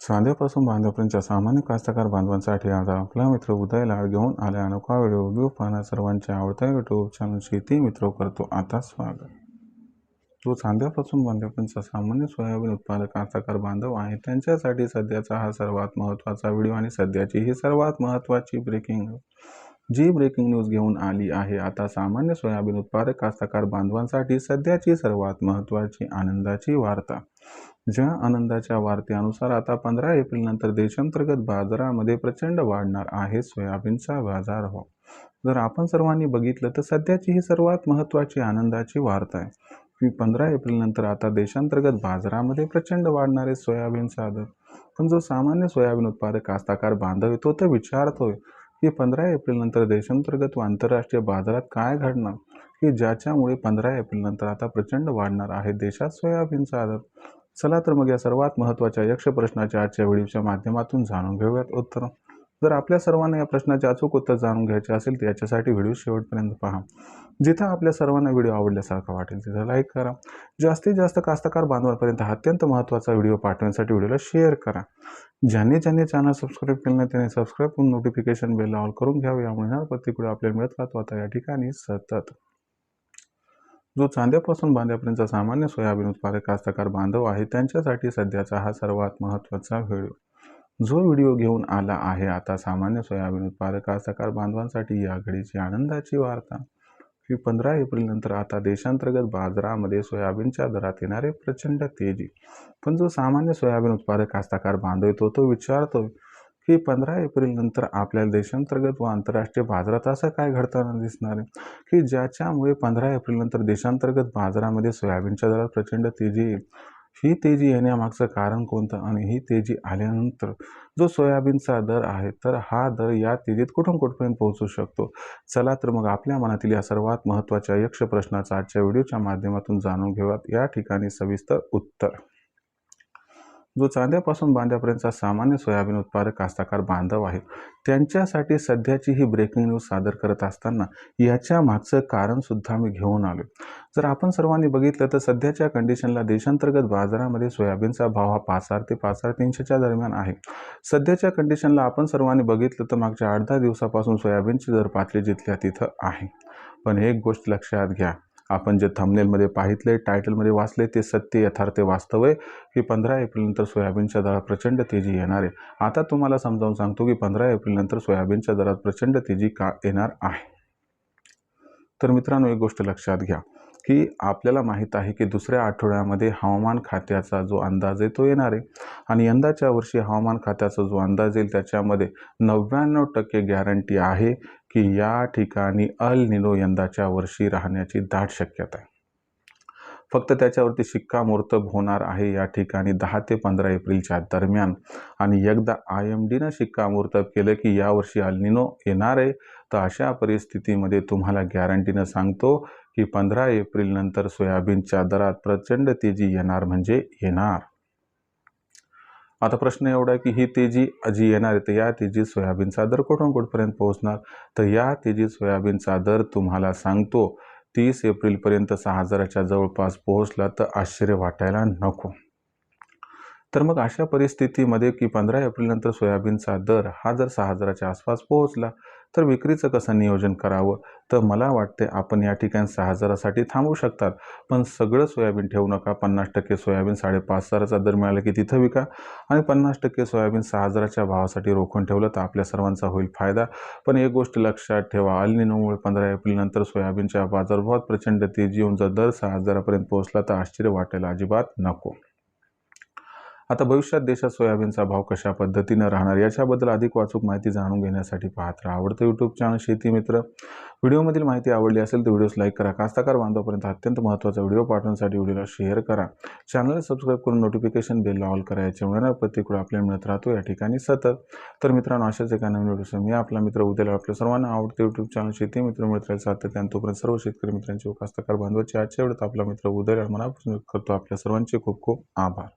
चांद्यापासून बांधापर्यंतच्या सामान्य कास्तकार बांधवांसाठी आता आपला मित्र उदय लाड घेऊन आल्या अनोखा व्हिडिओ पाहणं सर्वांच्या आवडत्या यूट्यूब चॅनल शेती मित्र करतो आता स्वागत. जो चांद्यापासून बांधापर्यंतचा सामान्य सोयाबीन उत्पादक कास्तकार बांधव आहे त्यांच्यासाठी सध्याचा हा सर्वात महत्त्वाचा व्हिडिओ आणि सध्याची ही सर्वात महत्त्वाची ब्रेकिंग न्यूज घेऊन आली आहे. आता सामान्य सोयाबीन उत्पादक कास्तकार बांधवांसाठी सध्याची सर्वात महत्त्वाची आनंदाची वार्ता. ज्या आनंदाच्या वार्तेनुसार आता 15 एप्रिल नंतर देशांतर्गत बाजारामध्ये प्रचंड वाढणार आहे सोयाबीनचा बाजारभाव. जर आपण सर्वांनी बघितलं तर सध्याची ही सर्वात महत्त्वाची आनंदाची वार्ता आहे की 15 एप्रिल नंतर आता देशांतर्गत बाजारामध्ये प्रचंड वाढणारे सोयाबीनचा दर. पण जो सामान्य सोयाबीन उत्पादक कास्तकार बांधव तो तर विचारतोय की 15 एप्रिल नंतर देशांतर्गत व आंतरराष्ट्रीय बाजारात काय घडणार की ज्याच्यामुळे 15 एप्रिल नंतर आता प्रचंड वाढणार आहे देशात सोयाबीनचा दर. चला तर मग या सर्वात महत्त्वाच्या यक्ष प्रश्नाच्या आजच्या व्हिडिओच्या माध्यमातून जाणून घेऊयात उत्तर. जर आपल्या सर्वांना या प्रश्नाचे अचूक उत्तर जाणून घ्यायचे असेल तर याच्यासाठी व्हिडिओ शेवटपर्यंत पहा. जिथं आपल्या सर्वांना व्हिडिओ आवडल्यासारखा वाटेल तिथं लाईक करा. जास्तीत जास्त कास्तकार बांधवांपर्यंत हा अत्यंत महत्त्वाचा व्हिडिओ पाठवण्यासाठी व्हिडिओला शेअर करा. ज्यांनी चॅनल सबस्क्राईब केलं नाही त्याने सबस्क्राईब करून नोटिफिकेशन बेल ऑल करून घ्यावे. यामुळे हर प्रत्येक व्हिडिओ आपल्याला मिळत राहतो आता या ठिकाणी सतत. जो चांद्यापासून बांध्यापर्यंतचा सामान्य सोयाबीन उत्पादक कास्तकार बांधव आहे त्यांच्यासाठी सध्याचा हा सर्वात महत्त्वाचा व्हिडिओ. जो व्हिडिओ घेऊन आला आहे आता सामान्य सोयाबीन उत्पादक कास्तकार बांधवांसाठी या घडीची आनंदाची वार्ता की 15 एप्रिल नंतर आता देशांतर्गत बाजारामध्ये सोयाबीनच्या दरात येणारे प्रचंड तेजी. पण जो सामान्य सोयाबीन उत्पादक कास्तकार बांधव तो विचारतोय की 15 एप्रिल नंतर आपल्याला देशांतर्गत व आंतरराष्ट्रीय बाजारात असं काय घडताना दिसणार आहे की ज्याच्यामुळे 15 एप्रिल नंतर देशांतर्गत बाजारामध्ये सोयाबीनच्या दरात प्रचंड तेजी येईल. ही तेजी येण्यामागचं कारण कोणतं आणि ही तेजी आल्यानंतर जो सोयाबीनचा दर आहे तर हा दर या तेजीत कुठपर्यंत पोहोचू शकतो. चला तर मग आपल्या मनातील या सर्वात महत्त्वाच्या यक्ष प्रश्नाचा आजच्या व्हिडिओच्या माध्यमातून जाणून घेऊयात या ठिकाणी सविस्तर उत्तर. जो चांद्यापासून बांध्यापर्यंतचा सामान्य सोयाबीन उत्पादक कास्तकार बांधव आहे त्यांच्यासाठी सध्याची ही ब्रेकिंग न्यूज सादर करत असताना याच्या मागचं कारण सुद्धा मी घेऊन आलो. जर आपण सर्वांनी बघितलं तर सध्याच्या कंडिशनला देशांतर्गत बाजारामध्ये सोयाबीनचा भाव हा 5,000 ते 5,300च्या दरम्यान आहे. सध्याच्या कंडिशनला आपण सर्वांनी बघितलं तर मागच्या 8-10 दिवसापासून सोयाबीनची दर पातळी जिथल्या तिथं आहे. पण एक गोष्ट लक्षात घ्या, आपण जे थंबनेलमध्ये पाहितले टायटलमध्ये वाचले ते सत्य यथार्थ वास्तव आहे की 15 एप्रिल नंतर सोयाबीनच्या दरात प्रचंड तेजी येणार आहे. आता तुम्हाला समजावून सांगतो की 15 एप्रिल नंतर सोयाबीनच्या दरात प्रचंड तेजी का येणार आहे. तर मित्रांनो एक गोष्ट लक्षात घ्या की आपल्याला माहीत आहे की दुसऱ्या आठवड्यामध्ये हवामान खात्याचा जो अंदाज आहे तो येणार आहे आणि यंदाच्या वर्षी हवामान खात्याचा जो अंदाज येईल त्याच्यामध्ये 99% गॅरंटी आहे की या ठिकाणी अल निनो यंदाच्या वर्षी राहण्याची दाट शक्यता आहे. फक्त त्याच्यावरती शिक्कामोर्तब होणार आहे या ठिकाणी 10 ते 15 एप्रिलच्या दरम्यान आणि एकदा IMDनं शिक्कामोर्तब केलं की यावर्षी अल निनो येणार आहे तर अशा परिस्थितीमध्ये तुम्हाला गॅरंटीनं सांगतो की 15 एप्रिल नंतर सोयाबीनच्या दरात प्रचंड तेजी येणार म्हणजे येणार. आता प्रश्न एवढा की ही तेजी जी येणार आहे तर या तेजीत सोयाबीनचा दर कुठपर्यंत पोहोचणार तर या तेजीत सोयाबीनचा दर तुम्हाला सांगतो 30 एप्रिलपर्यंत 6,000च्या जवळपास पोहोचला तर आश्चर्य वाटायला नको. तर मग अशा परिस्थितीमध्ये की 15 एप्रिल नंतर सोयाबीनचा दर हा जर 6,000च्या आसपास पोहोचला तर विक्रीचं कसं नियोजन करावं तर मला वाटते आपण या ठिकाणी 6,000साठी थांबू शकतात. पण सगळं सोयाबीन ठेवू नका. 50% सोयाबीन 5,500चा दर मिळाला की तिथं विका आणि 50% सोयाबीन 6,000च्या भावासाठी रोखून ठेवलं तर आपल्या सर्वांचा होईल फायदा. पण एक गोष्ट लक्षात ठेवा, अल निनोमुळे 15 एप्रिल नंतर सोयाबीनच्या बाजारभावात प्रचंड तेजी येऊन जर दर 6,000पर्यंत पोहोचला तर आश्चर्य वाटायला अजिबात नको. आता भविष्यात देशात सोयाबीनचा भाव कशा पद्धतीनं राहणार याच्याबद्दल अधिक वाचूक माहिती जाणून घेण्यासाठी पाहत राहा आवडतं यूट्यूब चॅनल शेती मित्र. व्हिडिओमधील माहिती आवडली असेल तर व्हिडिओस लाईक करा. कास्तकार बांधवापर्यंत अत्यंत महत्त्वाचा व्हिडिओ पाठवण्यासाठी व्हिडिओला शेअर करा. चॅनलला सबस्क्राईब करून नोटिफिकेशन बेल ऑल करा. याच्यामुळे प्रत्येक वेळ आपल्याला मिळत राहतो या ठिकाणी सतत. तर मित्रांनो अशाच एका नवीन व्हिडिओ मी आपला मित्र उद्याला आपल्या सर्वांना आवडते यूट्यूब चॅनल शेती मित्र मिळत राहील सातत्याने. तोपर्यंत सर्व शेतकरी मित्रांची व कास्तकार बांधवाची आजच्या वेळेत आपला मित्र उद्याला मनापासून करतो. आपल्या सर्वांचे खूप खूप आभार.